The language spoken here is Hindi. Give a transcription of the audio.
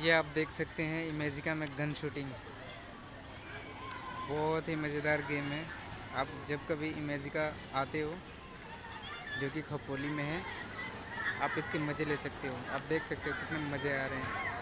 ये आप देख सकते हैं इमेजिका में गन शूटिंग। बहुत ही मज़ेदार गेम है। आप जब कभी इमेजिका आते हो, जो कि खपोली में है, आप इसके मज़े ले सकते हो। आप देख सकते हो कितने मज़े आ रहे हैं।